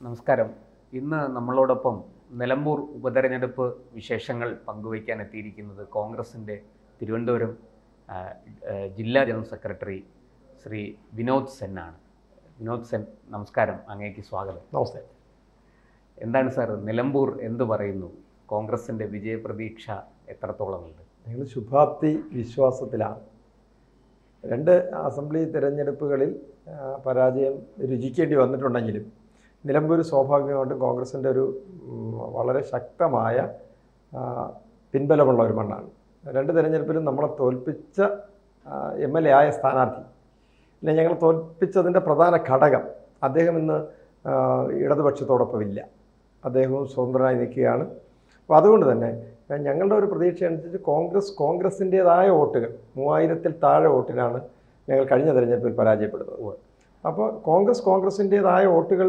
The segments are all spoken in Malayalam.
നമസ്കാരം. ഇന്ന് നമ്മളോടൊപ്പം നിലമ്പൂർ ഉപതെരഞ്ഞെടുപ്പ് വിശേഷങ്ങൾ പങ്കുവയ്ക്കാൻ എത്തിയിരിക്കുന്നത് കോൺഗ്രസിൻ്റെ തിരുവനന്തപുരം ജില്ലാ ജനറൽ സെക്രട്ടറി ശ്രീ വിനോദ് സെന്നാണ്. വിനോദ് സെൻ, നമസ്കാരം, അങ്ങേക്ക് സ്വാഗതം. നമസ്തേ. എന്താണ് സാർ, നിലമ്പൂർ എന്തു പറയുന്നു? കോൺഗ്രസിൻ്റെ വിജയപ്രതീക്ഷ എത്രത്തോളമുണ്ട്? ഞങ്ങൾ ശുഭാപ്തി വിശ്വാസത്തിലാണ്. 2 അസംബ്ലി തിരഞ്ഞെടുപ്പുകളിൽ പരാജയം രുചിക്കേണ്ടി വന്നിട്ടുണ്ടെങ്കിലും നിലമ്പൂർ സ്വാഭാവികമായിട്ടും കോൺഗ്രസിൻ്റെ ഒരു വളരെ ശക്തമായ പിൻബലമുള്ള ഒരു മണ്ണാണ്. 2 തിരഞ്ഞെടുപ്പിലും നമ്മളെ തോൽപ്പിച്ച MLA ആയ സ്ഥാനാർത്ഥി, പിന്നെ ഞങ്ങൾ തോൽപ്പിച്ചതിൻ്റെ പ്രധാന ഘടകം അദ്ദേഹം ഇന്ന് ഇടതുപക്ഷത്തോടൊപ്പമില്ല, അദ്ദേഹവും സ്വതന്ത്രനായി നിൽക്കുകയാണ്. അപ്പോൾ അതുകൊണ്ട് തന്നെ ഞങ്ങളുടെ ഒരു പ്രതീക്ഷ അനുസരിച്ച് കോൺഗ്രസിൻ്റേതായ വോട്ടുകൾ 3000-ൽ താഴെ വോട്ടിനാണ് ഞങ്ങൾ കഴിഞ്ഞ തിരഞ്ഞെടുപ്പിൽ പരാജയപ്പെടുന്നത്. അപ്പോൾ കോൺഗ്രസിൻ്റേതായ വോട്ടുകൾ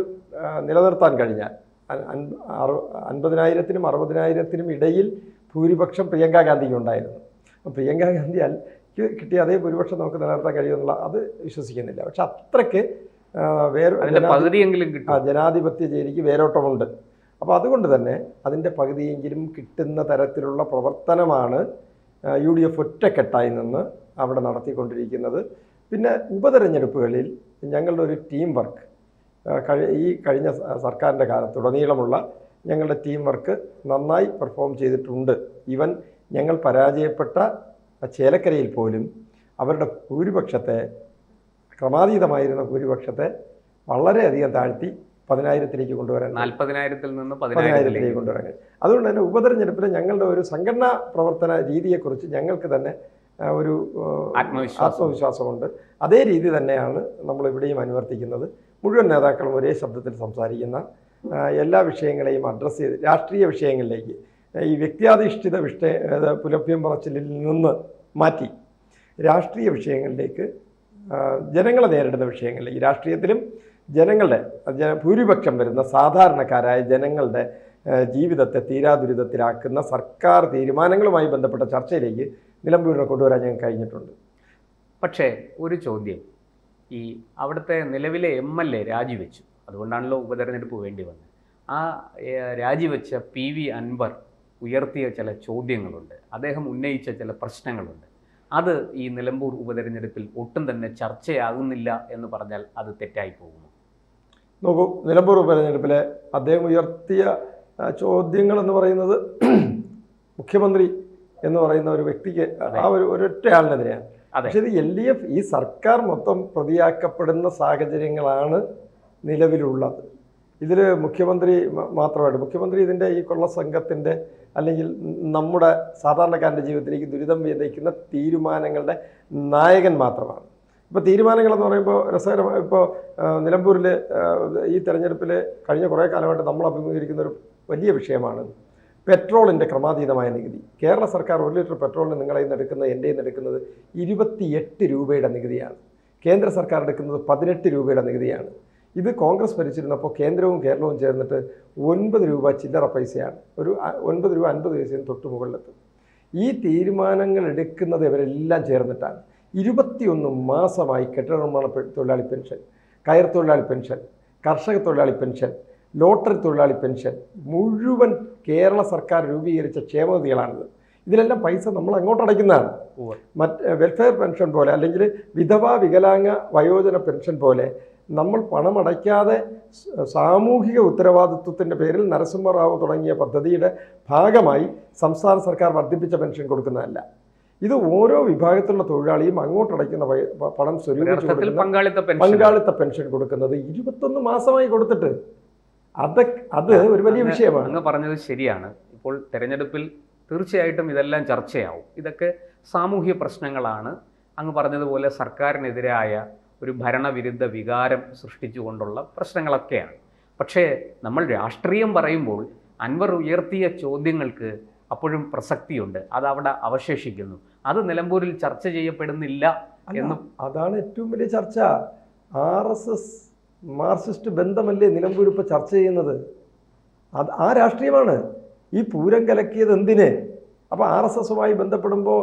നിലനിർത്താൻ കഴിഞ്ഞാൽ 50,000-നും 60,000-നും ഇടയിൽ ഭൂരിപക്ഷം പ്രിയങ്കാ ഗാന്ധിക്ക് ഉണ്ടായിരുന്നു. അപ്പോൾ പ്രിയങ്കാ ഗാന്ധി കിട്ടിയ അതേ ഭൂരിപക്ഷം നമുക്ക് നിലനിർത്താൻ കഴിയുമെന്നുള്ള അത് വിശ്വസിക്കുന്നില്ല. പക്ഷെ അത്രയ്ക്ക് ജനാധിപത്യ ചേരിക്ക് വേരോട്ടമുണ്ട്. അപ്പോൾ അതുകൊണ്ട് തന്നെ അതിൻ്റെ പകുതിയെങ്കിലും കിട്ടുന്ന തരത്തിലുള്ള പ്രവർത്തനമാണ് UDF ഒറ്റക്കെട്ടായി നിന്ന് അവിടെ നടത്തിക്കൊണ്ടിരിക്കുന്നത്. പിന്നെ ഉപതെരഞ്ഞെടുപ്പുകളിൽ ഞങ്ങളുടെ ഒരു ടീം വർക്ക് ഈ കഴിഞ്ഞ സർക്കാരിൻ്റെ കാലത്തുടനീളമുള്ള ഞങ്ങളുടെ ടീം വർക്ക് നന്നായി പെർഫോം ചെയ്തിട്ടുണ്ട്. ഈവൻ ഞങ്ങൾ പരാജയപ്പെട്ട ചേലക്കരയിൽ പോലും അവരുടെ ഭൂരിപക്ഷത്തെ, ക്രമാതീതമായിരുന്ന ഭൂരിപക്ഷത്തെ വളരെയധികം താഴ്ത്തി 10,000-ലേക്ക് കൊണ്ടുവരാൻ, 40,000-ൽ നിന്ന് 10,000-ലേക്ക് കൊണ്ടുവരാൻ കഴിയും. അതുകൊണ്ട് തന്നെ ഉപതെരഞ്ഞെടുപ്പിൽ ഞങ്ങളുടെ ഒരു സംഘടനാ പ്രവർത്തന രീതിയെക്കുറിച്ച് ഞങ്ങൾക്ക് തന്നെ ഒരു ആത്മവിശ്വാസമുണ്ട്. അതേ രീതി തന്നെയാണ് നമ്മളിവിടെയും അനുവർത്തിക്കുന്നത്. മുഴുവൻ നേതാക്കളും ഒരേ ശബ്ദത്തിൽ സംസാരിക്കുന്ന, എല്ലാ വിഷയങ്ങളെയും അഡ്രസ്സ് ചെയ്ത് രാഷ്ട്രീയ വിഷയങ്ങളിലേക്ക്, ഈ വ്യക്തിയാധിഷ്ഠിത പുലഭ്യം പറച്ചിലിൽ നിന്ന് മാറ്റി രാഷ്ട്രീയ വിഷയങ്ങളിലേക്ക്, ജനങ്ങളെ നേരിടുന്ന വിഷയങ്ങളിലേക്ക്, രാഷ്ട്രീയത്തിലും ജനങ്ങളുടെ ഭൂരിപക്ഷം വരുന്ന സാധാരണക്കാരായ ജനങ്ങളുടെ ജീവിതത്തെ തീരാദുരിതത്തിലാക്കുന്ന സർക്കാർ തീരുമാനങ്ങളുമായി ബന്ധപ്പെട്ട ചർച്ചയിലേക്ക് നിലമ്പൂരിനെ കൊണ്ടുവരാൻ ഞങ്ങൾക്ക് കഴിഞ്ഞിട്ടുണ്ട്. പക്ഷേ ഒരു ചോദ്യം, ഈ അവിടുത്തെ നിലവിലെ MLA രാജിവെച്ചു, അതുകൊണ്ടാണല്ലോ ഉപതെരഞ്ഞെടുപ്പ് വേണ്ടി വന്നത്. ആ രാജിവെച്ച PV അൻവർ ഉയർത്തിയ ചില ചോദ്യങ്ങളുണ്ട്, അദ്ദേഹം ഉന്നയിച്ച ചില പ്രശ്നങ്ങളുണ്ട്. അത് ഈ നിലമ്പൂർ ഉപതെരഞ്ഞെടുപ്പിൽ ഒട്ടും തന്നെ ചർച്ചയാകുന്നില്ല എന്ന് പറഞ്ഞാൽ അത് തെറ്റായി പോകുമോ? നോക്കൂ, നിലമ്പൂർ ഉപതെരഞ്ഞെടുപ്പിലെ അദ്ദേഹം ഉയർത്തിയ ചോദ്യങ്ങളെന്ന് പറയുന്നത് മുഖ്യമന്ത്രി എന്ന് പറയുന്ന ഒരു വ്യക്തിക്ക്, ആ ഒരൊറ്റയാളിനെതിരെയാണ്. പക്ഷേ ഇത് LDF ഈ സർക്കാർ മൊത്തം പ്രതിയാക്കപ്പെടുന്ന സാഹചര്യങ്ങളാണ് നിലവിലുള്ളത്. ഇതിൽ മുഖ്യമന്ത്രി മാത്രമായിട്ട്, മുഖ്യമന്ത്രി ഇതിൻ്റെ ഈ കൊള്ള സംഘത്തിൻ്റെ അല്ലെങ്കിൽ നമ്മുടെ സാധാരണക്കാരൻ്റെ ജീവിതത്തിലേക്ക് ദുരിതം വിതയ്ക്കുന്ന തീരുമാനങ്ങളുടെ നായകൻ മാത്രമാണ്. ഇപ്പോൾ തീരുമാനങ്ങളെന്ന് പറയുമ്പോൾ രസകരമായി, ഇപ്പോൾ നിലമ്പൂരിൽ ഈ തെരഞ്ഞെടുപ്പിൽ കഴിഞ്ഞ കുറേ കാലമായിട്ട് നമ്മൾ അഭിമുഖീകരിക്കുന്ന ഒരു വലിയ വിഷയമാണ് പെട്രോളിൻ്റെ ക്രമാതീതമായ നികുതി. കേരള സർക്കാർ 1 ലിറ്റർ പെട്രോളിന് നിങ്ങളിൽ നിന്ന് എടുക്കുന്നത്, എൻ്റെ നിന്ന് എടുക്കുന്നത് 28 രൂപയുടെ നികുതിയാണ്. കേന്ദ്ര സർക്കാർ എടുക്കുന്നത് 18 രൂപയുടെ നികുതിയാണ്. ഇത് കോൺഗ്രസ് ഭരിച്ചിരുന്നപ്പോൾ കേന്ദ്രവും കേരളവും ചേർന്നിട്ട് 9 രൂപ ചില്ലറ പൈസയാണ്. ഒരു 9 രൂപ 50 പൈസയും തൊട്ട് മുകളിലെത്തും. ഈ തീരുമാനങ്ങൾ എടുക്കുന്നത് ഇവരെല്ലാം ചേർന്നിട്ടാണ്. 21 മാസമായി കെട്ടിട നിർമ്മാണ തൊഴിലാളി പെൻഷൻ, കയർ തൊഴിലാളി പെൻഷൻ, കർഷക തൊഴിലാളി പെൻഷൻ, ലോട്ടറി തൊഴിലാളി പെൻഷൻ, മുഴുവൻ കേരള സർക്കാർ രൂപീകരിച്ച ക്ഷേമനിധികളാണിത്. ഇതിലെല്ലാം പൈസ നമ്മൾ അങ്ങോട്ട് അടയ്ക്കുന്നതാണ്. വെൽഫെയർ പെൻഷൻ പോലെ, അല്ലെങ്കിൽ വിധവാ വികലാംഗ വയോജന പെൻഷൻ പോലെ നമ്മൾ പണമടയ്ക്കാതെ സാമൂഹിക ഉത്തരവാദിത്വത്തിൻ്റെ പേരിൽ നരസിംഹറാവു തുടങ്ങിയ പദ്ധതിയുടെ ഭാഗമായി സംസ്ഥാന സർക്കാർ വർദ്ധിപ്പിച്ച പെൻഷൻ കൊടുക്കുന്നതല്ല. ഇത് ഓരോ വിഭാഗത്തിലുള്ള തൊഴിലാളിയും അങ്ങോട്ടടയ്ക്കുന്ന പണം സ്വരൂപിച്ച് പങ്കാളിത്ത പെൻഷൻ കൊടുക്കുന്നത് 21 മാസമായി കൊടുത്തിട്ട് അത് ഒരു വലിയ വിഷയമാണ്. അങ്ങ് പറഞ്ഞത് ശരിയാണ്. ഇപ്പോൾ തെരഞ്ഞെടുപ്പിൽ തീർച്ചയായിട്ടും ഇതെല്ലാം ചർച്ചയാവും. ഇതൊക്കെ സാമൂഹ്യ പ്രശ്നങ്ങളാണ്. അങ്ങ് പറഞ്ഞതുപോലെ സർക്കാരിനെതിരായ ഒരു ഭരണവിരുദ്ധ വികാരം സൃഷ്ടിച്ചുകൊണ്ടുള്ള പ്രശ്നങ്ങളൊക്കെയാണ്. പക്ഷേ നമ്മൾ രാഷ്ട്രീയം പറയുമ്പോൾ അൻവർ ഉയർത്തിയ ചോദ്യങ്ങൾക്ക് അപ്പോഴും പ്രസക്തിയുണ്ട്, അത് അവിടെ അവശേഷിക്കുന്നു. അത് നിലമ്പൂരിൽ ചർച്ച ചെയ്യപ്പെടുന്നില്ല എന്നും അതാണ് ഏറ്റവും വലിയ ചർച്ച. RSS മാർക്സിസ്റ്റ് ബന്ധമല്ലേ നിലമ്പൂർ ഇപ്പോൾ ചർച്ച ചെയ്യുന്നത്? ആ രാഷ്ട്രീയമാണ്. ഈ പൂരം കലക്കിയത് എന്തിന്? അപ്പോൾ RSSുമായി ബന്ധപ്പെടുമ്പോൾ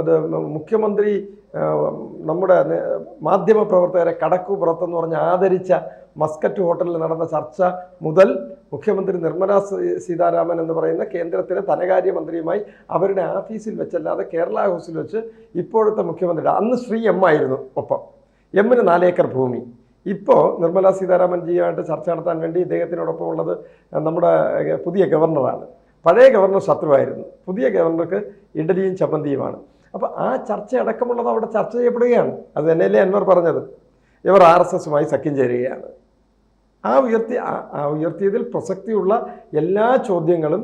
അത് മുഖ്യമന്ത്രി നമ്മുടെ മാധ്യമപ്രവർത്തകരെ കടക്കു പുറത്തെന്ന് പറഞ്ഞ് ആദരിച്ച മസ്കറ്റ് ഹോട്ടലിൽ നടന്ന ചർച്ച മുതൽ മുഖ്യമന്ത്രി നിർമ്മല സീതാരാമൻ എന്ന് പറയുന്ന കേന്ദ്രത്തിലെ ധനകാര്യമന്ത്രിയുമായി അവരുടെ ഓഫീസിൽ വെച്ചല്ലാതെ കേരള ഹൗസിൽ വെച്ച് ഇപ്പോഴത്തെ മുഖ്യമന്ത്രിയുടെ അന്ന് ശ്രീ M ആയിരുന്നു, ഒപ്പം M-ന് 4 ഏക്കർ ഭൂമി. ഇപ്പോൾ നിർമ്മല സീതാരാമൻജിയുമായിട്ട് ചർച്ച നടത്താൻ വേണ്ടി ഇദ്ദേഹത്തിനോടൊപ്പം ഉള്ളത് നമ്മുടെ പുതിയ ഗവർണറാണ്. പഴയ ഗവർണർ ശത്രുവായിരുന്നു, പുതിയ ഗവർണർക്ക് ഇഡലിയും ചമ്മന്തിയുമാണ്. അപ്പോൾ ആ ചർച്ച അടക്കമുള്ളത് അവിടെ ചർച്ച ചെയ്യപ്പെടുകയാണ്. അത് തന്നെയല്ലേ അൻവർ പറഞ്ഞത്, ഇവർ RSSുമായി സഖ്യം ചേരുകയാണ്. ആ ഉയർത്തിയതിൽ പ്രസക്തിയുള്ള എല്ലാ ചോദ്യങ്ങളും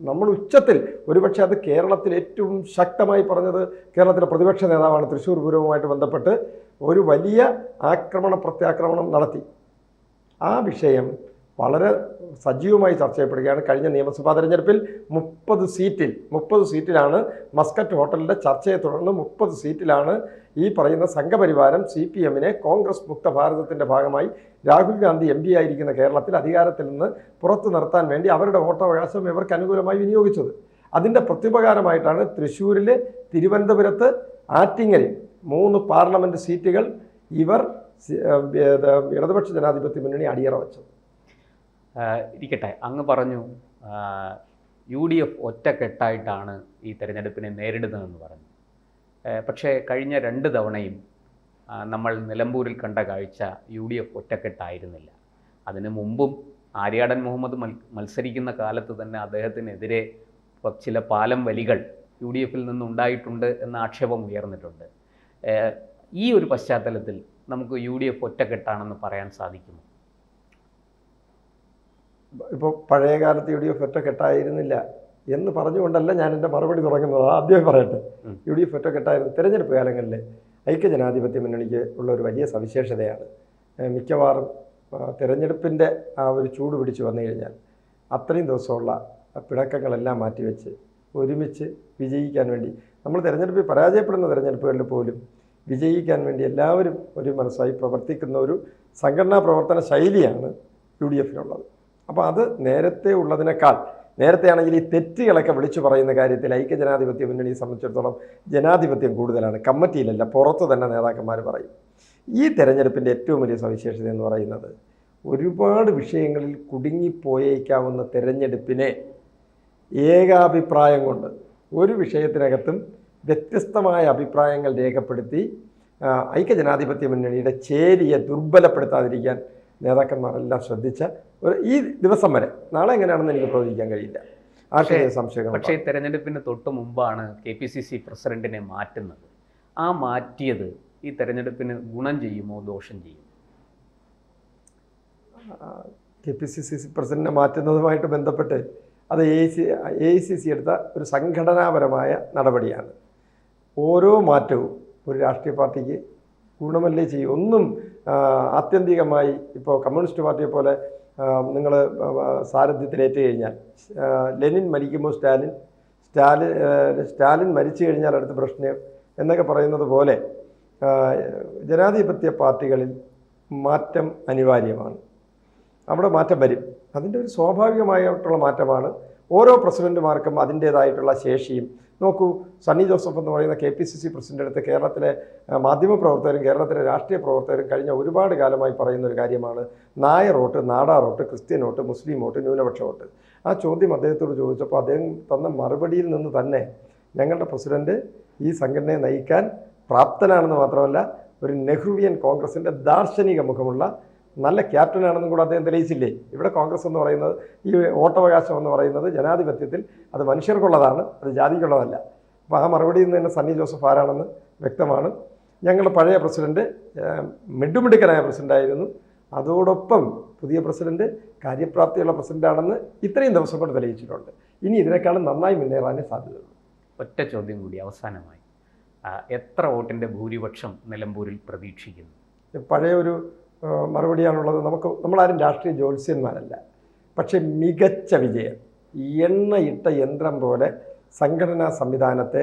നമ്മൾ ഉച്ചത്തിൽ, ഒരുപക്ഷെ അത് കേരളത്തിൽ ഏറ്റവും ശക്തമായി പറഞ്ഞത് കേരളത്തിലെ പ്രതിപക്ഷ നേതാവാണ്. തൃശ്ശൂർ പൂരവുമായിട്ട് ബന്ധപ്പെട്ട് ഒരു വലിയ പ്രത്യാക്രമണം നടത്തി. ആ വിഷയം വളരെ സജീവമായി ചർച്ച ചെയ്യപ്പെടുകയാണ്. കഴിഞ്ഞ നിയമസഭാ തെരഞ്ഞെടുപ്പിൽ 30 സീറ്റിലാണ് മസ്കറ്റ് ഹോട്ടലിൻ്റെ ചർച്ചയെ തുടർന്ന് 30 സീറ്റിലാണ് ഈ പറയുന്ന സംഘപരിവാരം CPM-നെ കോൺഗ്രസ് മുക്ത ഭാരതത്തിൻ്റെ ഭാഗമായി രാഹുൽ ഗാന്ധി MP ആയിരിക്കുന്ന കേരളത്തിൽ അധികാരത്തിൽ നിന്ന് പുറത്തു നിർത്താൻ വേണ്ടി അവരുടെ വോട്ടവകാശം ഇവർക്ക് അനുകൂലമായി വിനിയോഗിച്ചത്. അതിൻ്റെ പ്രത്യുപകാരമായിട്ടാണ് തൃശ്ശൂരിൽ, തിരുവനന്തപുരത്ത്, ആറ്റിങ്ങലിൽ 3 പാർലമെൻറ്റ് സീറ്റുകൾ ഇവർ ഇടതുപക്ഷ ജനാധിപത്യ മുന്നണി അടിയറ വെച്ചത്. ഇരിക്കട്ടെ, അങ്ങ് പറഞ്ഞു UDF ഒറ്റക്കെട്ടായിട്ടാണ് ഈ തെരഞ്ഞെടുപ്പിനെ നേരിടുന്നതെന്ന് പറഞ്ഞു. പക്ഷേ കഴിഞ്ഞ 2 തവണയും നമ്മൾ നിലമ്പൂരിൽ കണ്ട കാഴ്ച UDF ഒറ്റക്കെട്ടായിരുന്നില്ല. അതിനു മുമ്പും ആര്യാടൻ മുഹമ്മദ് മത്സരിക്കുന്ന കാലത്ത് തന്നെ അദ്ദേഹത്തിനെതിരെ ചില പാലം വലികൾ UDF-ൽ നിന്നുണ്ടായിട്ടുണ്ട് എന്ന ആക്ഷേപം ഉയർന്നിട്ടുണ്ട്. ഈ ഒരു പശ്ചാത്തലത്തിൽ നമുക്ക് UDF ഒറ്റക്കെട്ടാണെന്ന് പറയാൻ സാധിക്കുമോ? ഇപ്പോൾ പഴയ കാലത്ത് UDF ഒറ്റക്കെട്ടായിരുന്നില്ല എന്ന് പറഞ്ഞുകൊണ്ടല്ല ഞാൻ എൻ്റെ മറുപടി തുടങ്ങുന്നത്. ആദ്യമേ പറയട്ടെ, UDF ഒറ്റക്കെട്ടായിരുന്നു. തിരഞ്ഞെടുപ്പ് കാലങ്ങളിൽ ഐക്യജനാധിപത്യ മുന്നണിക്ക് ഉള്ള ഒരു വലിയ സവിശേഷതയാണ്, മിക്കവാറും തിരഞ്ഞെടുപ്പിൻ്റെ ആ ഒരു ചൂട് പിടിച്ച് വന്നു കഴിഞ്ഞാൽ അത്രയും ദിവസമുള്ള പിണക്കങ്ങളെല്ലാം മാറ്റിവെച്ച് ഒരുമിച്ച് വിജയിക്കാൻ വേണ്ടി, നമ്മൾ തിരഞ്ഞെടുപ്പിൽ പരാജയപ്പെടുന്ന തിരഞ്ഞെടുപ്പുകളിൽ പോലും വിജയിക്കാൻ വേണ്ടി എല്ലാവരും ഒരു മനസ്സായി പ്രവർത്തിക്കുന്ന ഒരു സംഘടനാ പ്രവർത്തന ശൈലിയാണ് UDF-നുള്ളത്. അപ്പോൾ അത് നേരത്തെ ഉള്ളതിനേക്കാൾ, നേരത്തെയാണെങ്കിൽ ഈ തെറ്റുകളൊക്കെ വിളിച്ചു പറയുന്ന കാര്യത്തിൽ ഐക്യജനാധിപത്യ മുന്നണിയെ സംബന്ധിച്ചിടത്തോളം ജനാധിപത്യം കൂടുതലാണ്. കമ്മിറ്റിയിലല്ല, പുറത്ത് തന്നെ നേതാക്കന്മാർ പറയും. ഈ തെരഞ്ഞെടുപ്പിൻ്റെ ഏറ്റവും വലിയ സവിശേഷത എന്ന് പറയുന്നത്, ഒരുപാട് വിഷയങ്ങളിൽ കുടുങ്ങിപ്പോയേക്കാവുന്ന തെരഞ്ഞെടുപ്പിനെ ഏകാഭിപ്രായം കൊണ്ട് ഒരു വിഷയത്തിനകത്തും വ്യത്യസ്തമായ അഭിപ്രായങ്ങൾ രേഖപ്പെടുത്തി ഐക്യജനാധിപത്യ മുന്നണിയുടെ ചേരിയെ ദുർബലപ്പെടുത്താതിരിക്കാൻ നേതാക്കന്മാരെല്ലാം ശ്രദ്ധിച്ച ഈ ദിവസം വരെ, നാളെ എങ്ങനെയാണെന്ന് എനിക്ക് പ്രവചിക്കാൻ കഴിയില്ല. സംശയങ്ങൾ. പക്ഷേ തെരഞ്ഞെടുപ്പിന് തൊട്ട് മുമ്പാണ് KPCC പ്രസിഡന്റിനെ മാറ്റുന്നത്. ആ മാറ്റിയത് ഈ തെരഞ്ഞെടുപ്പിന് ഗുണം ചെയ്യുമോ ദോഷം ചെയ്യും? KPCC പ്രസിഡന്റിനെ മാറ്റുന്നതുമായിട്ട് ബന്ധപ്പെട്ട് അത് AICC എടുത്ത ഒരു സംഘടനാപരമായ നടപടിയാണ്. ഓരോ മാറ്റവും ഒരു രാഷ്ട്രീയ പാർട്ടിക്ക് ഗുണമല്ലേ ചെയ്യും. ഒന്നും ആത്യന്തികമായി ഇപ്പോൾ കമ്മ്യൂണിസ്റ്റ് പാർട്ടിയെ പോലെ നിങ്ങൾ സാരഥ്യത്തിലേറ്റ് കഴിഞ്ഞാൽ, ലെനിൻ മരിക്കുമ്പോൾ സ്റ്റാലിൻ മരിച്ചു കഴിഞ്ഞാൽ അടുത്ത പ്രശ്നം എന്നൊക്കെ പറയുന്നത് പോലെ ജനാധിപത്യ പാർട്ടികളിൽ മാറ്റം അനിവാര്യമാണ്. അവിടെ മാറ്റം വരും. അതിൻ്റെ ഒരു സ്വാഭാവികമായിട്ടുള്ള മാറ്റമാണ്. ഓരോ പ്രസിഡന്റുമാർക്കും അതിൻ്റേതായിട്ടുള്ള ശേഷിയും. നോക്കൂ, സണ്ണി ജോസഫ് എന്ന് പറയുന്ന KPCC പ്രസിഡന്റ് അടുത്ത് കേരളത്തിലെ മാധ്യമപ്രവർത്തകരും കേരളത്തിലെ രാഷ്ട്രീയ പ്രവർത്തകരും കഴിഞ്ഞ ഒരുപാട് കാലമായി പറയുന്ന ഒരു കാര്യമാണ് Nair vote, Nadar vote, Christian vote, Muslim vote, ന്യൂനപക്ഷ വോട്ട്. ആ ചോദ്യം അദ്ദേഹത്തോട് ചോദിച്ചപ്പോൾ അദ്ദേഹം തന്ന മറുപടിയിൽ നിന്ന് തന്നെ ഞങ്ങളുടെ പ്രസിഡന്റ് ഈ സംഘടനയെ നയിക്കാൻ പ്രാപ്തനാണെന്ന് മാത്രമല്ല, ഒരു നെഹ്റുവിയൻ കോൺഗ്രസിൻ്റെ ദാർശനിക മുഖമുള്ള നല്ല ക്യാപ്റ്റനാണെന്നും കൂടെ അദ്ദേഹം തെളിയിച്ചില്ലേ. ഇവിടെ കോൺഗ്രസ് എന്ന് പറയുന്നത്, ഈ വോട്ടവകാശം എന്ന് പറയുന്നത് ജനാധിപത്യത്തിൽ അത് മനുഷ്യർക്കുള്ളതാണ്, അത് ജാതിക്കുള്ളതല്ല. അപ്പോൾ ആ മറുപടിയിൽ നിന്ന് തന്നെ സണ്ണി ജോസഫ് ആരാണെന്ന് വ്യക്തമാണ്. ഞങ്ങളുടെ പഴയ പ്രസിഡന്റ് മിടുമിടുക്കനായ പ്രസിഡന്റായിരുന്നു. അതോടൊപ്പം പുതിയ പ്രസിഡന്റ് കാര്യപ്രാപ്തിയുള്ള പ്രസിഡന്റാണെന്ന് ഇത്രയും ദിവസം കൊണ്ട് തെളിയിച്ചിട്ടുണ്ട്. ഇനി ഇതിനേക്കാളും നന്നായി മുന്നേറാനേ സാധ്യതയുള്ളൂ. ഒറ്റ ചോദ്യം കൂടി അവസാനമായി, എത്ര വോട്ടിൻ്റെ ഭൂരിപക്ഷം നിലമ്പൂരിൽ പ്രതീക്ഷിക്കുന്നു? പഴയ ഒരു മറുപടിയാണുള്ളത്. നമ്മളാരും രാഷ്ട്രീയ ജ്യോത്സ്യന്മാരല്ല. പക്ഷേ മികച്ച വിജയം, എണ്ണയിട്ട യന്ത്രം പോലെ സംഘടനാ സംവിധാനത്തെ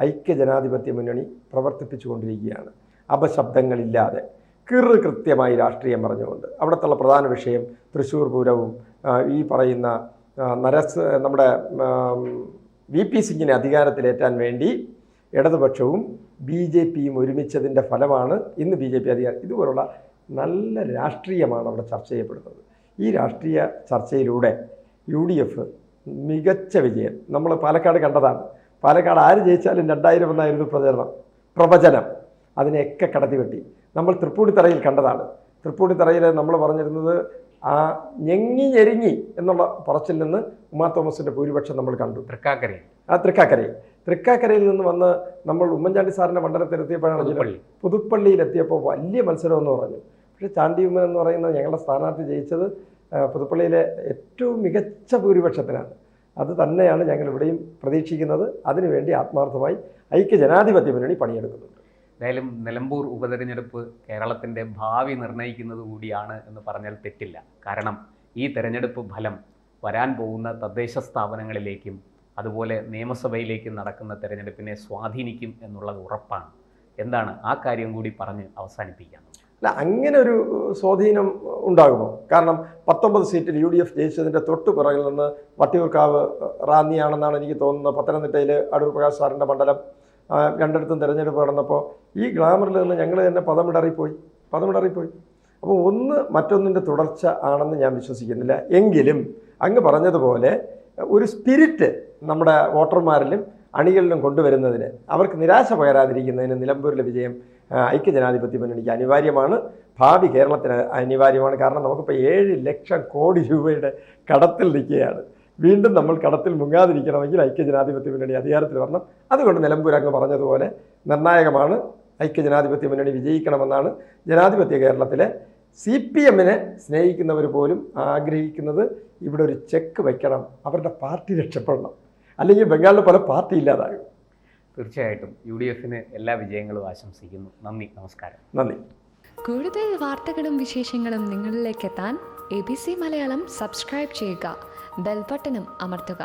ഐക്യജനാധിപത്യ മുന്നണി പ്രവർത്തിപ്പിച്ചു കൊണ്ടിരിക്കുകയാണ്. അപശബ്ദങ്ങളില്ലാതെ കൃത്യമായി രാഷ്ട്രീയം പറഞ്ഞുകൊണ്ട്. അവിടത്തുള്ള പ്രധാന വിഷയം തൃശ്ശൂർ പൂരവും ഈ പറയുന്ന നമ്മുടെ VP സിംഗിനെ അധികാരത്തിലേറ്റാൻ വേണ്ടി ഇടതുപക്ഷവും BJPയും ഒരുമിച്ചതിൻ്റെ ഫലമാണ് ഇന്ന് BJP അധികാരം. ഇതുപോലുള്ള നല്ല രാഷ്ട്രീയമാണ് അവിടെ ചർച്ച ചെയ്യപ്പെടുന്നത്. ഈ രാഷ്ട്രീയ ചർച്ചയിലൂടെ UDF മികച്ച വിജയം നമ്മൾ പാലക്കാട് കണ്ടതാണ്. പാലക്കാട് ആര് ജയിച്ചാലും 2000 എന്നായിരുന്നു പ്രവചനം. അതിനെയൊക്കെ കടത്തിവെട്ടി. നമ്മൾ തൃപ്പൂണിത്തറയിൽ കണ്ടതാണ്. തൃപ്പൂണിത്തറയിൽ നമ്മൾ പറഞ്ഞിരുന്നത് ആ ഞെരിങ്ങി എന്നുള്ള പറച്ചിൽ നിന്ന് ഉമാ തോമസിൻ്റെ ഭൂരിപക്ഷം നമ്മൾ കണ്ടു. തൃക്കാക്കരയിൽ നിന്ന് വന്ന് നമ്മൾ ഉമ്മൻചാണ്ടി സാറിൻ്റെ മണ്ഡലത്തിലെത്തിയപ്പോഴാണ് പുതുപ്പള്ളിയിലെത്തിയപ്പോൾ വലിയ മത്സരം എന്ന് പറഞ്ഞു. പക്ഷേ ചാണ്ടി ഉമ്മൻ എന്ന് പറയുന്ന ഞങ്ങളുടെ സ്ഥാനാർത്ഥി ജയിച്ചത് പുതുപ്പള്ളിയിലെ ഏറ്റവും മികച്ച ഭൂരിപക്ഷത്തിനാണ്. അത് തന്നെയാണ് ഞങ്ങൾ ഇവിടെയും പ്രതീക്ഷിക്കുന്നത്. അതിനുവേണ്ടി ആത്മാർത്ഥമായി ഐക്യജനാധിപത്യ മുന്നണി പണിയെടുക്കുന്നുണ്ട്. എന്തായാലും നിലമ്പൂർ ഉപതെരഞ്ഞെടുപ്പ് കേരളത്തിൻ്റെ ഭാവി നിർണ്ണയിക്കുന്നത് കൂടിയാണ് എന്ന് പറഞ്ഞാൽ തെറ്റില്ല. കാരണം ഈ തെരഞ്ഞെടുപ്പ് ഫലം വരാൻ പോകുന്ന തദ്ദേശ സ്ഥാപനങ്ങളിലേക്കും അതുപോലെ നിയമസഭയിലേക്കും നടക്കുന്ന തെരഞ്ഞെടുപ്പിനെ സ്വാധീനിക്കും എന്നുള്ളത് ഉറപ്പാണ്. എന്താണ് ആ കാര്യം കൂടി പറഞ്ഞ് അവസാനിപ്പിക്കാം? അല്ല, അങ്ങനെ ഒരു സ്വാധീനം ഉണ്ടാകുമോ? കാരണം 19 സീറ്റിൽ UDF ജയിച്ചതിൻ്റെ തൊട്ട് പിറകിൽ നിന്ന് വട്ടിയൂർക്കാവ് റാന്നിയാണെന്നാണ് എനിക്ക് തോന്നുന്നത്. പത്തനംതിട്ടയിൽ അടൂർ പ്രകാശ് സാറിൻ്റെ മണ്ഡലം രണ്ടിടത്തും തിരഞ്ഞെടുപ്പ് നടന്നപ്പോൾ ഈ ഗ്ലാമറിൽ നിന്ന് ഞങ്ങൾ തന്നെ പദമിടറിപ്പോയി. അപ്പോൾ ഒന്ന് മറ്റൊന്നിൻ്റെ തുടർച്ച ആണെന്ന് ഞാൻ വിശ്വസിക്കുന്നില്ല. എങ്കിലും അങ്ങ് പറഞ്ഞതുപോലെ ഒരു സ്പിരിറ്റ് നമ്മുടെ വോട്ടർമാരിലും അണികളിലും കൊണ്ടുവരുന്നതിന്, അവർക്ക് നിരാശ പകരാതിരിക്കുന്നതിന് നിലമ്പൂരിലെ വിജയം ഐക്യജനാധിപത്യ മുന്നണിക്ക് അനിവാര്യമാണ്. ഭാവി കേരളത്തിന് അനിവാര്യമാണ്. കാരണം നമുക്കിപ്പോൾ 7 ലക്ഷം കോടി രൂപയുടെ കടത്തിൽ നിൽക്കുകയാണ്. വീണ്ടും നമ്മൾ കടത്തിൽ മുങ്ങാതിരിക്കണമെങ്കിൽ ഐക്യജനാധിപത്യ മുന്നണി അധികാരത്തിൽ വരണം. അതുകൊണ്ട് നിലമ്പൂർ അങ്ങ് പറഞ്ഞതുപോലെ നിർണായകമാണ്. ഐക്യജനാധിപത്യ മുന്നണി വിജയിക്കണമെന്നാണ് ജനാധിപത്യ കേരളത്തിലെ CPMനെ സ്നേഹിക്കുന്നവർ പോലും ആഗ്രഹിക്കുന്നത്. ഇവിടെ ഒരു ചെക്ക് വയ്ക്കണം, അവരുടെ പാർട്ടി രക്ഷപ്പെടണം, അല്ലെങ്കിൽ ബംഗാളിലെ പല പാർട്ടി ഇല്ലാതാകും. തീർച്ചയായിട്ടും UDFന് എല്ലാ വിജയങ്ങളും ആശംസിക്കുന്നു. നന്ദി, നമസ്കാരം. നന്ദി. കൂടുതൽ വാർത്തകളും വിശേഷങ്ങളും നിങ്ങളിലേക്ക് എത്താൻ ABC മലയാളം സബ്സ്ക്രൈബ് ചെയ്യുക, ബെൽ ബട്ടണും അമർത്തുക.